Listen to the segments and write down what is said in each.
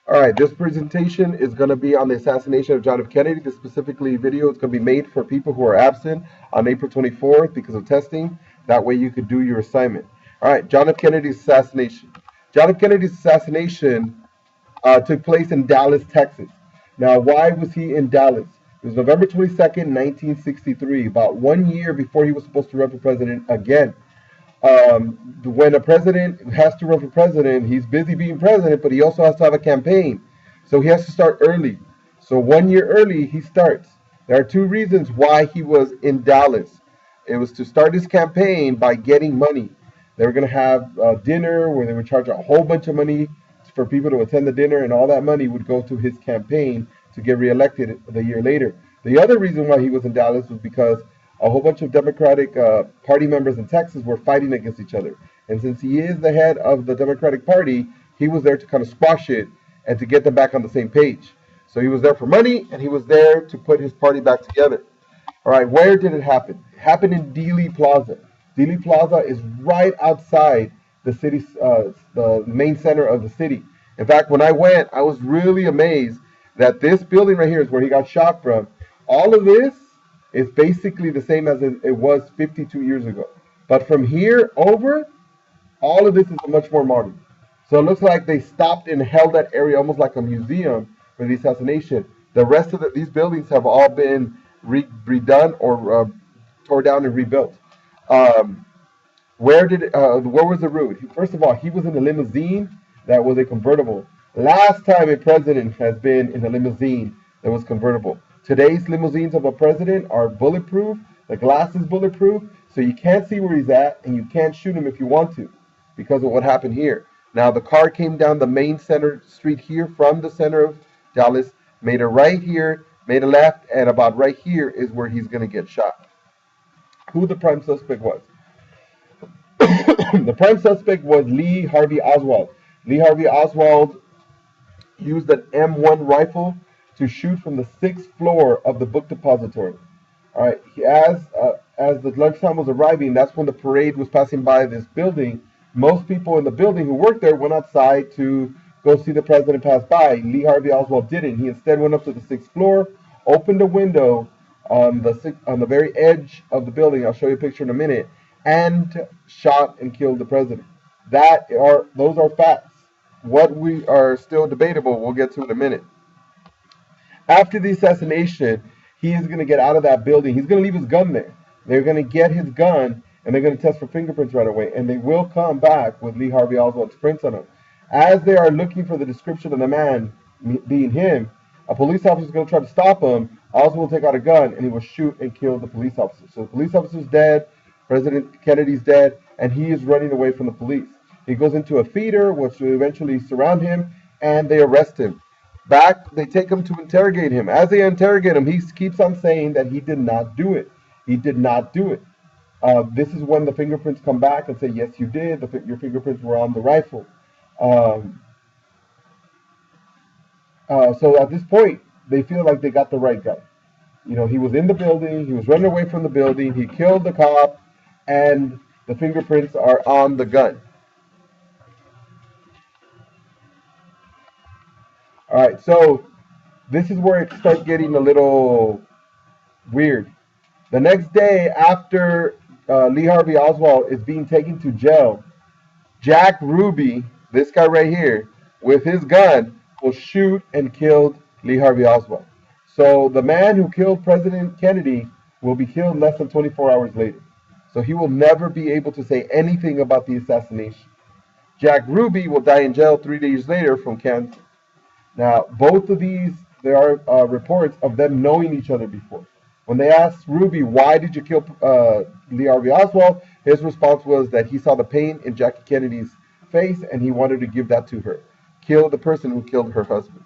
All right, this presentation is going to be on the assassination of John F. Kennedy. This specifically video is going to be made for people who are absent on April 24th because of testing. That way you could do your assignment. All right, John F. Kennedy's assassination. John F. Kennedy's assassination took place in Dallas, Texas. Now, why was he in Dallas? It was November 22nd, 1963, about 1 year before he was supposed to run for president again. When a president has to run for president, he's busy being president, but he also has to have a campaign. So he has to start early. So 1 year early, he starts. There are two reasons why he was in Dallas. It was to start his campaign by getting money. They were going to have dinner where they would charge a whole bunch of money for people to attend the dinner, and all that money would go to his campaign to get reelected the year later. The other reason why he was in Dallas was because a whole bunch of Democratic Party members in Texas were fighting against each other. And since he is the head of the Democratic Party, he was there to kind of squash it and to get them back on the same page. So he was there for money, and he was there to put his party back together. All right, where did it happen? It happened in Dealey Plaza. Dealey Plaza is right outside the city's, the main center of the city. In fact, when I went, I was really amazed that this building right here is where he got shot from. All of this is basically the same as it was 52 years ago. But from here over, all of this is much more modern. So it looks like they stopped and held that area almost like a museum for the assassination. The rest of these buildings have all been redone or tore down and rebuilt. Where was the route? First of all, he was in a limousine that was a convertible. Last time a president has been in a limousine that was convertible. Today's limousines of a president are bulletproof. The glass is bulletproof, so you can't see where he's at, and you can't shoot him if you want to because of what happened here. Now, the car came down the main center street here from the center of Dallas, made a right here, made a left, and about right here is where he's going to get shot. Who the prime suspect was? The prime suspect was Lee Harvey Oswald. Lee Harvey Oswald used an M1 rifle to shoot from the 6th floor of the book depository. All right, as the lunchtime was arriving, that's when the parade was passing by this building. Most people in the building who worked there went outside to go see the president pass by. Lee Harvey Oswald didn't. He instead went up to the 6th floor, opened a window on the very edge of the building. I'll show you a picture in a minute, and shot and killed the president. Those are facts. What we are still debatable, we'll get to in a minute. After the assassination, he is going to get out of that building. He's going to leave his gun there. They're going to get his gun, and they're going to test for fingerprints right away. And they will come back with Lee Harvey Oswald's prints on him. As they are looking for the description of the man, being him, a police officer is going to try to stop him. Oswald will take out a gun, and he will shoot and kill the police officer. So the police officer is dead, President Kennedy's dead, and he is running away from the police. He goes into a theater, which will eventually surround him, and they arrest him. They take him to interrogate him. As they interrogate him, he keeps on saying that he did not do it. He did not do it. This is when the fingerprints come back and say, yes, you did. Your fingerprints were on the rifle. So at this point, they feel like they got the right guy. You know, he was in the building. He was running away from the building. He killed the cop, and the fingerprints are on the gun. All right, so this is where it starts getting a little weird. The next day, after Lee Harvey Oswald is being taken to jail, Jack Ruby, this guy right here, with his gun, will shoot and kill Lee Harvey Oswald. So the man who killed President Kennedy will be killed less than 24 hours later. So he will never be able to say anything about the assassination. Jack Ruby will die in jail 3 days later from cancer. Now, both of these, there are reports of them knowing each other before. When they asked Ruby, why did you kill Lee Harvey Oswald? His response was that he saw the pain in Jackie Kennedy's face and he wanted to give that to her. Kill the person who killed her husband.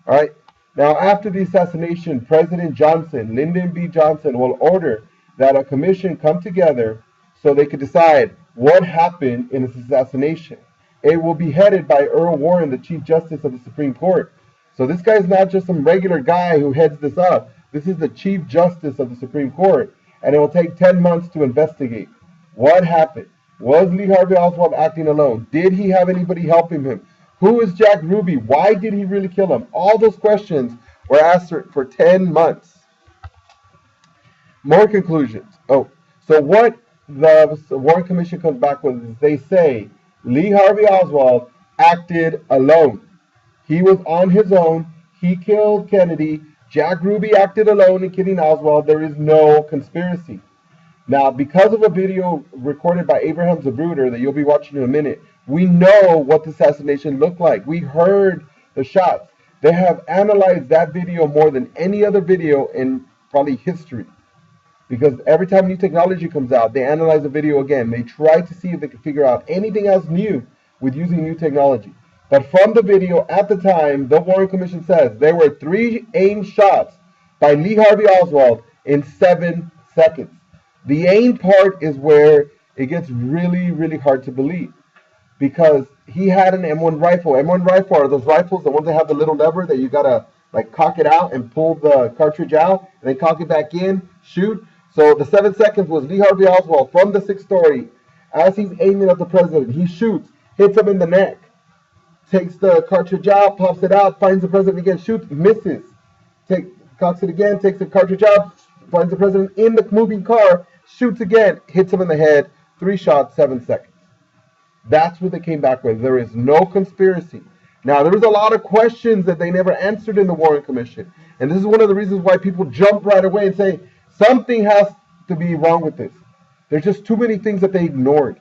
All right. Now, after the assassination, President Johnson, Lyndon B. Johnson, will order that a commission come together so they could decide what happened in this assassination. It will be headed by Earl Warren, the Chief Justice of the Supreme Court. So this guy is not just some regular guy who heads this up. This is the Chief Justice of the Supreme Court, and it will take 10 months to investigate. What happened? Was Lee Harvey Oswald acting alone? Did he have anybody helping him? Who is Jack Ruby? Why did he really kill him? All those questions were answered for 10 months. More conclusions. Oh, so what the Warren Commission comes back with is they say Lee Harvey Oswald acted alone. He was on his own. He killed Kennedy. Jack Ruby acted alone in killing Oswald. There is no conspiracy. Now, because of a video recorded by Abraham Zapruder that you'll be watching in a minute, we know what the assassination looked like. We heard the shots. They have analyzed that video more than any other video in probably history. Because every time new technology comes out, they analyze the video again. They try to see if they can figure out anything else new with using new technology. But from the video at the time, the Warren Commission says there were 3 aimed shots by Lee Harvey Oswald in 7 seconds. The aim part is where it gets really, really hard to believe. Because he had an M1 rifle. M1 rifle are those rifles, the ones that have the little lever that you gotta like cock it out and pull the cartridge out, and then cock it back in, shoot. So the 7 seconds was Lee Harvey Oswald from the 6th story. As he's aiming at the president, he shoots, hits him in the neck, takes the cartridge out, pops it out, finds the president again, shoots, misses. Cocks it again, takes the cartridge out, finds the president in the moving car, shoots again, hits him in the head, 3 shots, 7 seconds. That's what they came back with. There is no conspiracy. Now, there was a lot of questions that they never answered in the Warren Commission. And this is one of the reasons why people jump right away and say, something has to be wrong with this. There's just too many things that they ignored,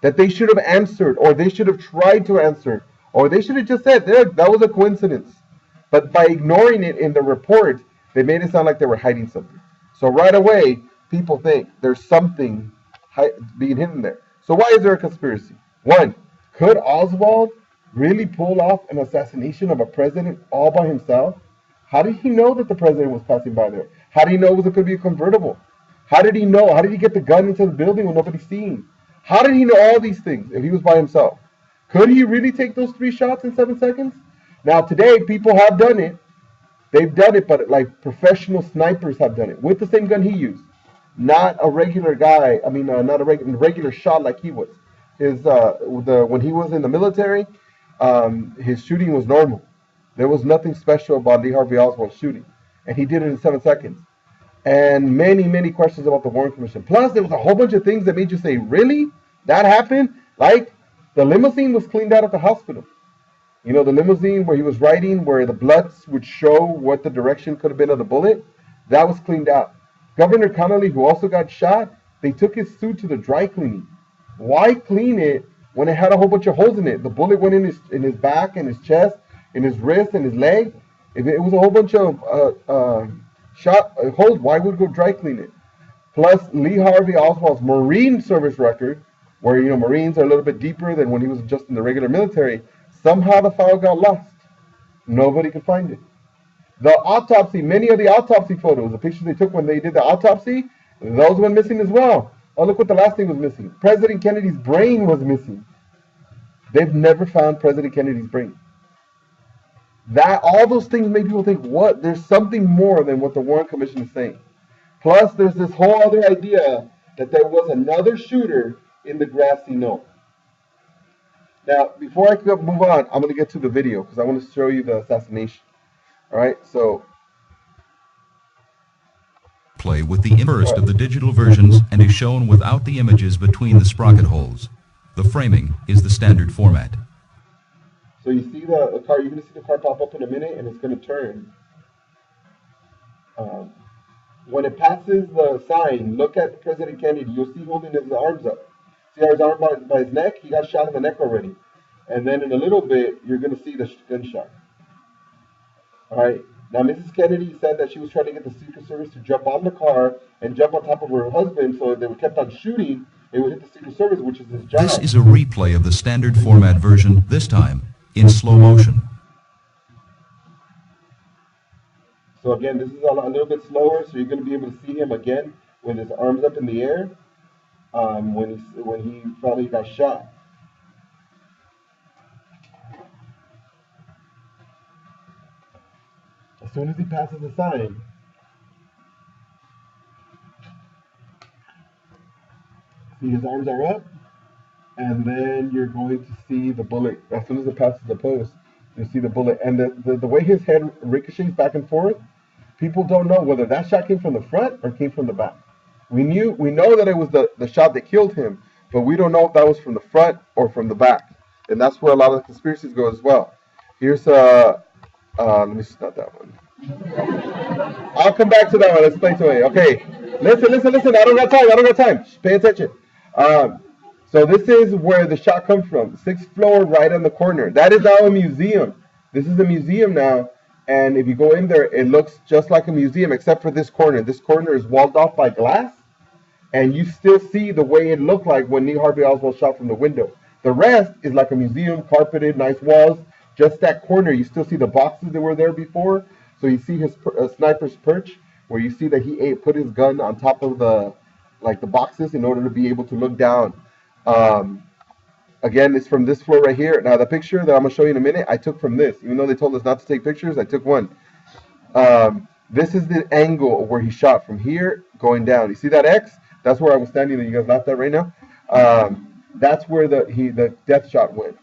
that they should have answered, or they should have tried to answer, or they should have just said, that was a coincidence. But by ignoring it in the report, they made it sound like they were hiding something. So right away, people think there's something being hidden there. So why is there a conspiracy? 1, could Oswald really pull off an assassination of a president all by himself? How did he know that the president was passing by there? How did he know it was going to be a convertible? How did he know? How did he get the gun into the building when nobody's seen? How did he know all these things if he was by himself? Could he really take those 3 shots in 7 seconds? Now today, people have done it. They've done it, but like professional snipers have done it with the same gun he used. Not a regular guy. I mean, not a regular shot like he was. When he was in the military, his shooting was normal. There was nothing special about Lee Harvey Oswald shooting, and he did it in 7 seconds. And many, many questions about the Warren Commission. Plus, there was a whole bunch of things that made you say, really? That happened? Like, the limousine was cleaned out at the hospital. You know, the limousine where he was riding, where the blood would show what the direction could have been of the bullet, that was cleaned out. Governor Connolly, who also got shot, they took his suit to the dry cleaning. Why clean it when it had a whole bunch of holes in it? The bullet went in his back, and his chest, in his wrist, and his leg. If it was a whole bunch of holes, why would we go dry clean it? Plus, Lee Harvey Oswald's Marine service record, where, you know, Marines are a little bit deeper than when he was just in the regular military, somehow the file got lost. Nobody could find it. The autopsy, many of the autopsy photos, the pictures they took when they did the autopsy, those went missing as well. Oh, look what the last thing was missing. President Kennedy's brain was missing. They've never found President Kennedy's brain. All those things make people think, what? There's something more than what the Warren Commission is saying. Plus, there's this whole other idea that there was another shooter in the grassy knoll. Now, before I move on, I'm going to get to the video because I want to show you the assassination. All right, so play with the first of the digital versions and is shown without the images between the sprocket holes. The framing is the standard format. So you see the car, you're going to see the car pop up in a minute, and it's going to turn. When it passes the sign, look at President Kennedy. You'll see holding his arms up. See how his arm by his neck? He got shot in the neck already. And then in a little bit, you're going to see the gunshot. All right. Now, Mrs. Kennedy said that she was trying to get the Secret Service to jump on the car and jump on top of her husband, so if they kept on shooting, it would hit the Secret Service, which is his job. This is a replay of the standard format version, this time in slow motion. So again, this is a little bit slower, so you're going to be able to see him again with his arms up in the air when he finally got shot. As soon as he passes the sign, see his arms are up, and then you're going to see the bullet. As soon as it passes the post, you'll see the bullet. And the way his head ricochets back and forth, people don't know whether that shot came from the front or came from the back. We know that it was the shot that killed him, but we don't know if that was from the front or from the back. And that's where a lot of the conspiracies go as well. Here's let me start that one. I'll come back to that one. Let's explain to you. Okay, listen. I don't got time. Pay attention. So this is where the shot comes from. 6th floor, right on the corner. That is now a museum. This is a museum now. And if you go in there, it looks just like a museum, except for this corner. This corner is walled off by glass, and you still see the way it looked like when Lee Harvey Oswald shot from the window. The rest is like a museum, carpeted, nice walls. Just that corner, you still see the boxes that were there before. So you see his sniper's perch, where you see that he put his gun on top of the boxes in order to be able to look down. Again, it's from this floor right here. Now, the picture that I'm going to show you in a minute, I took from this. Even though they told us not to take pictures, I took one. This is the angle where he shot from here going down. You see that X? That's where I was standing that you guys laughed at right now. That's where the death shot went.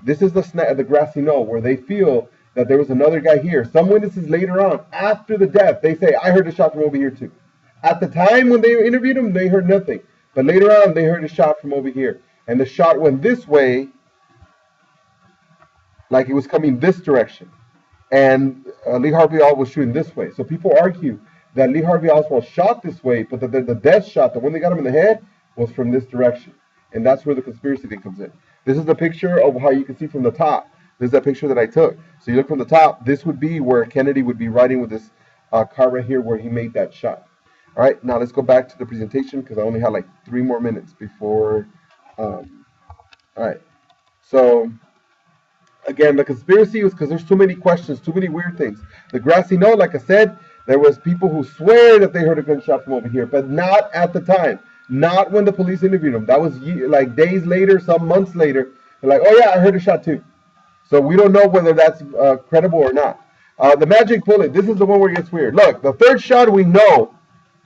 This is the grassy knoll where they feel that there was another guy here. Some witnesses later on, after the death, they say, I heard a shot from over here too. At the time when they interviewed him, they heard nothing. But later on, they heard a shot from over here. And the shot went this way, like it was coming this direction. And Lee Harvey Oswald was shooting this way. So people argue that Lee Harvey Oswald shot this way, but the death shot, the one that got him in the head, was from this direction. And that's where the conspiracy thing comes in. This is the picture of how you can see from the top. This is that picture that I took. So you look from the top, this would be where Kennedy would be riding with this car right here where he made that shot. All right, now let's go back to the presentation because I only had like 3 more minutes before. All right, so again, the conspiracy was because there's too many questions, too many weird things. The grassy knoll, like I said, there was people who swear that they heard a gunshot from over here, but not at the time. Not when the police interviewed them. That was like days later, some months later. They're like, oh yeah, I heard a shot too. So we don't know whether that's credible or not. The magic bullet, this is the one where it gets weird. Look, the third shot we know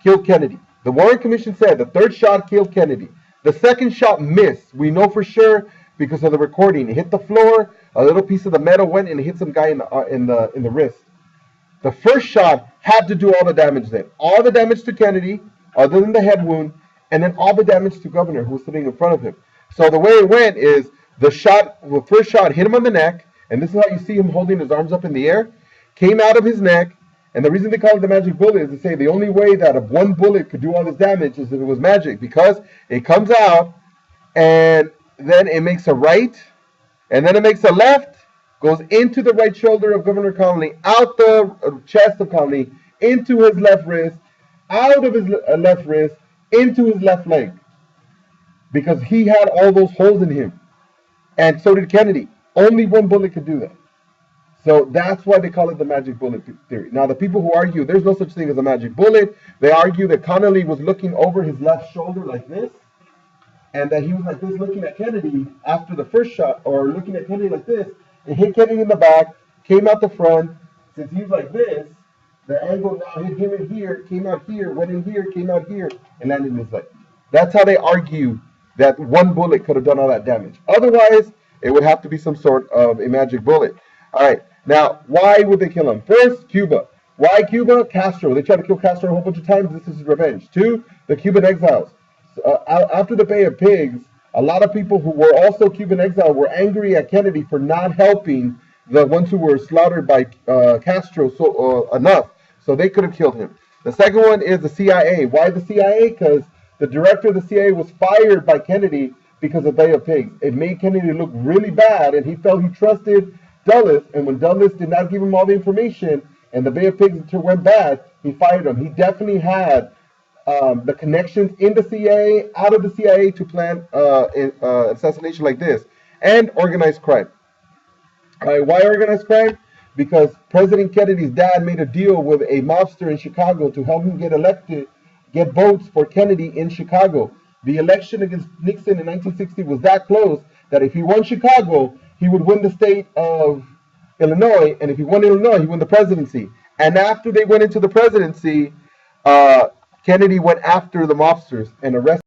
killed Kennedy. The Warren Commission said the third shot killed Kennedy. The second shot missed. We know for sure because of the recording. It hit the floor, a little piece of the metal went and it hit some guy in the wrist. The first shot had to do all the damage then. All the damage to Kennedy, other than the head wound, and then all the damage to Governor, who was sitting in front of him. So the way it went is the first shot hit him on the neck, and this is how you see him holding his arms up in the air, came out of his neck, and the reason they call it the magic bullet is to say the only way that one bullet could do all this damage is if it was magic, because it comes out, and then it makes a right, and then it makes a left, goes into the right shoulder of Governor Connolly, out the chest of Connolly, into his left wrist, out of his left wrist, into his left leg, because he had all those holes in him, and so did Kennedy. Only one bullet could do that. So that's why they call it the magic bullet theory. Now, the people who argue there's no such thing as a magic bullet, they argue that Connolly was looking over his left shoulder like this, and that he was like this looking at Kennedy after the first shot, or looking at Kennedy like this. It hit Kennedy in the back, came out the front. Since he was like this, the angle now hit him in here, came out here, went in here, came out here, and landed in his leg. That's how they argue that one bullet could have done all that damage. Otherwise, it would have to be some sort of a magic bullet. All right, now, why would they kill him? First, Cuba. Why Cuba? Castro. They tried to kill Castro a whole bunch of times. This is his revenge. 2, the Cuban exiles. After the Bay of Pigs, a lot of people who were also Cuban exiles were angry at Kennedy for not helping the ones who were slaughtered by Castro enough, so they could have killed him. The second one is the CIA. Why the CIA? Because the director of the CIA was fired by Kennedy because of Bay of Pigs. It made Kennedy look really bad, and he felt he trusted Dulles, and when Dulles did not give him all the information, and the Bay of Pigs went bad, he fired him. He definitely had the connections in the CIA, out of the CIA, to plan assassination like this, and organized crime. Why organized crime? Because President Kennedy's dad made a deal with a mobster in Chicago to help him get elected, get votes for Kennedy in Chicago. The election against Nixon in 1960 was that close that if he won Chicago, he would win the state of Illinois, and if he won Illinois, he won the presidency. And after they went into the presidency, Kennedy went after the mobsters and arrested